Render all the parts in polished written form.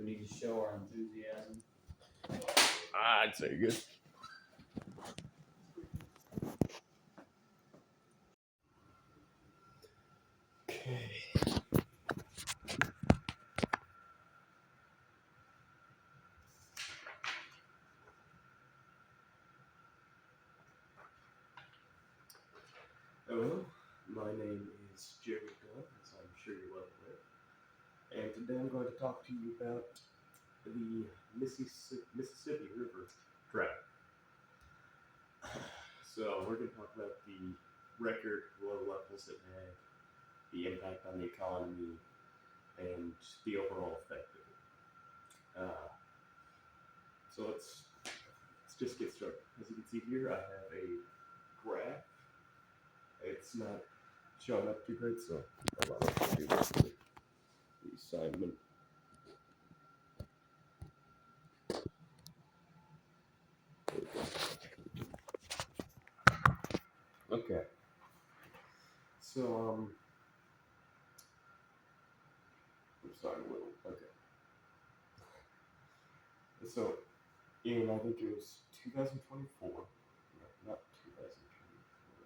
need to show our enthusiasm. I'd say good. Okay. Hello, my name is Jerry Dunn, as I'm sure you're well aware. And today I'm going to talk to you about the Mississippi River drought. So we're going to talk about the record low levels it had, the impact on the economy, and the overall effect of it. So let's just get started. As you can see here, I have a graph. It's not showing up too great, so hold on, let's do this for the assignment. Okay. So, I'm starting a little. Okay. So, in, I think it was 2024. No, not 2024.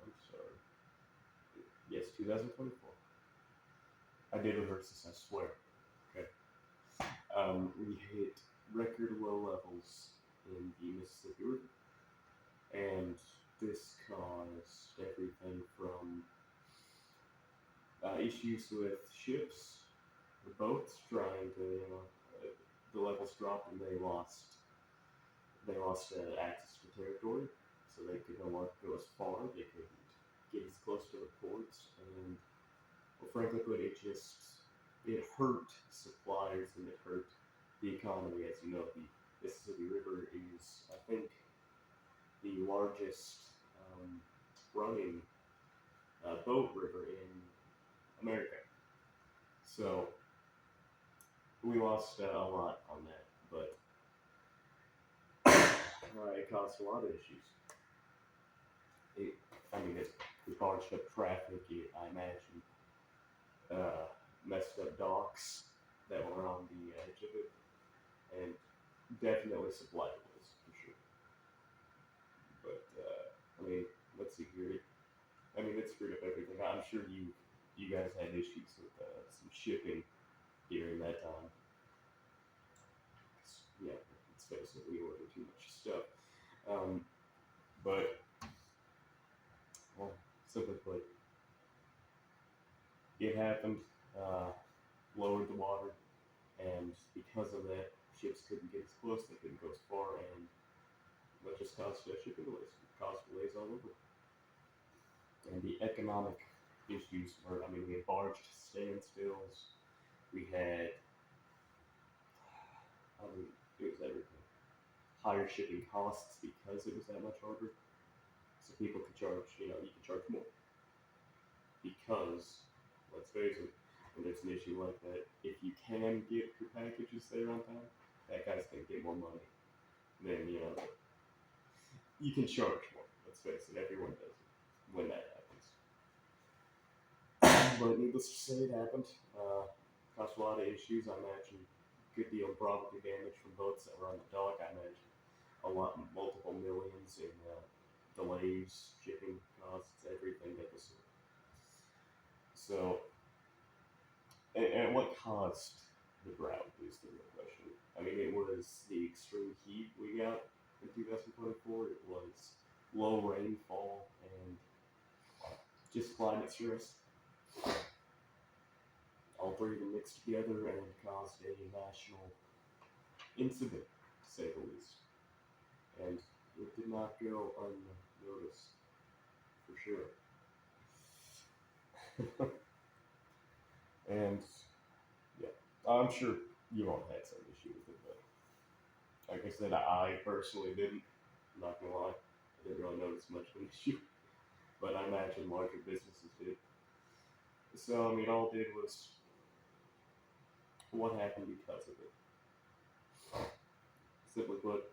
I'm sorry. Yes, 2024. I did reverse this, I swear. Okay. We hit record low levels in the Mississippi River. And this caused everything from issues with ships, the boats trying to, the levels dropped and they lost access to territory, so they could no longer go as far. They couldn't get as close to the ports, and well, frankly put, it hurt suppliers and it hurt the economy. As you know, the Mississippi River is, I think, the largest running boat river in America. So we lost a lot on that, but it caused a lot of issues. It barged up traffic. I imagine messed up docks that were on the edge of it, and definitely supply delays for sure. But let's see here. It screwed up everything. I'm sure you guys had issues with some shipping during that time. Yeah, let's face it, we ordered too much stuff. But, well, simply put, it happened, lowered the water, and because of that, ships couldn't get as close, they couldn't go as far, and that just caused shipping delays. It caused delays all over. And the economic issues were, we had barge standstills, we had, it was everything. Higher shipping costs because it was that much harder. So people could charge, you could charge more. Because, let's face it, when there's an issue like that, if you can get your packages there on time, that guy's going to get more money. Then, you can charge more. Let's face it, everyone does it when that happens. But needless to say, it happened. Caused a lot of issues. I imagine a good deal of property damage from boats that were on the dock. I imagine multiple millions in delays, shipping costs, everything that was. So, and what caused the drought is the real question. It was the extreme heat we got in 2024. It was low rainfall and just climate stress. All three of them mixed together and caused a national incident, to say the least. And it did not go unnoticed, for sure. And, yeah, I'm sure you all had some issue with it, but like I said, I personally didn't. I'm not gonna lie, I didn't really notice much of an issue, but I imagine larger businesses did. So, all it did was what happened because of it. Simply put,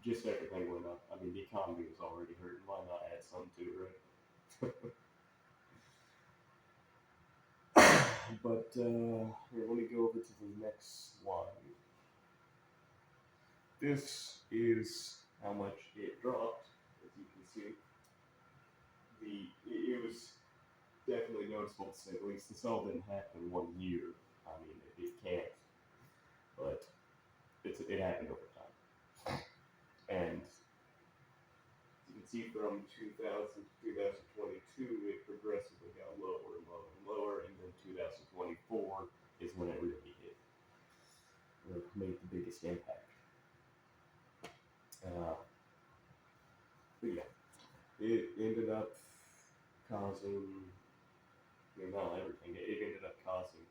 just everything went up. The economy was already hurting. Why not add something to it, right? But here, let me go over to the next slide. This is how much it dropped, as you can see. It was definitely noticeable to say the least. This all didn't happen in 1 year. I mean, it can't, but it happened over time. And you can see from 2000 to 2022, it progressively got lower and lower and lower, and then 2024 is when it really hit. It made the biggest impact. But yeah, it ended up causing, not everything, it ended up causing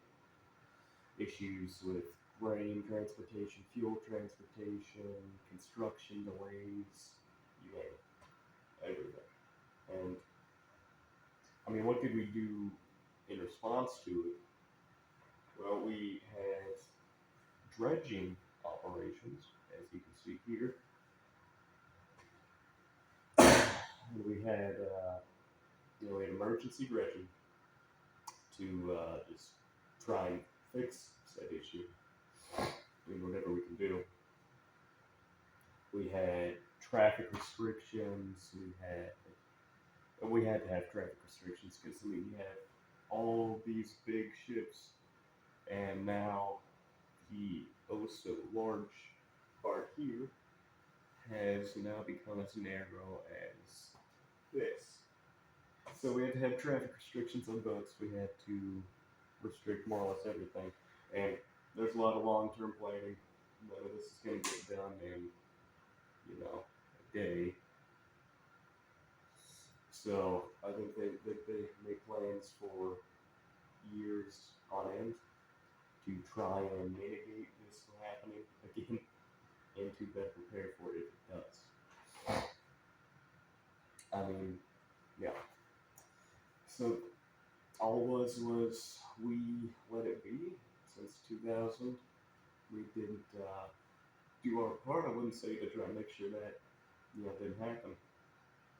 issues with grain transportation, fuel transportation, construction delays, you name it, everything. And I mean, what did we do in response to it? Well, we had dredging operations, as you can see here. We had, we had emergency dredging to just try and fix said issue, doing whatever we can do. We had traffic restrictions. We had to have traffic restrictions because we have all these big ships, and now the so large part here has now become as narrow as this. So we had to have traffic restrictions on boats. We had to restrict more or less everything, and there's a lot of long-term planning. None of this is going to get done in, a day. So I think they make plans for years on end to try and mitigate this from happening again and to better prepare for it if it does. I mean, yeah. So all it was we let it be since 2000. We didn't do our part. I wouldn't say to try and make sure that didn't happen.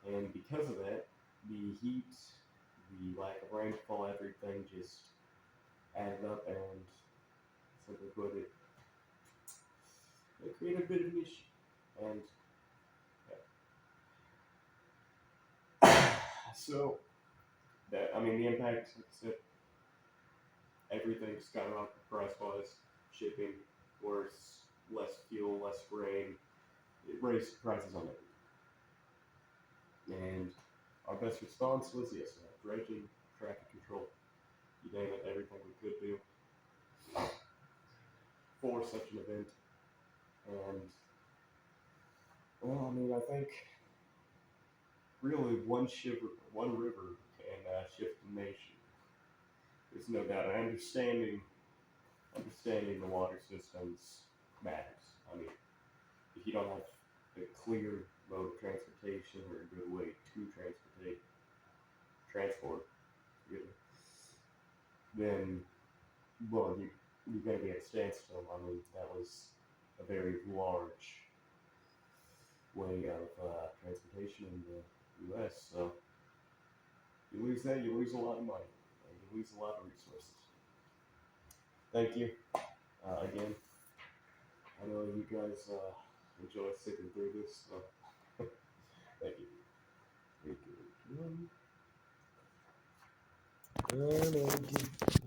And because of that, the heat, the lack of rainfall, everything just added up, and simply put, it created a bit of an issue. And so that, I mean, the impact, like I said, everything skyrocketed price-wise, shipping, worse, less fuel, less grain. It raised prices on everything. And our best response was, yes, dredging, traffic control, you name it, everything we could do for such an event. And, well, I mean, I think really one river can shift the nation. There's no doubt. And understanding the water systems matters. I mean, if you don't have a clear mode of transportation or a good way to transport, then, well, you're going to be at standstill. I mean, that was a very large way of transportation in the U.S. So you lose that, you lose a lot of money, and you lose a lot of resources. Thank you again. I know you guys enjoy sitting through this, so thank you. Thank you.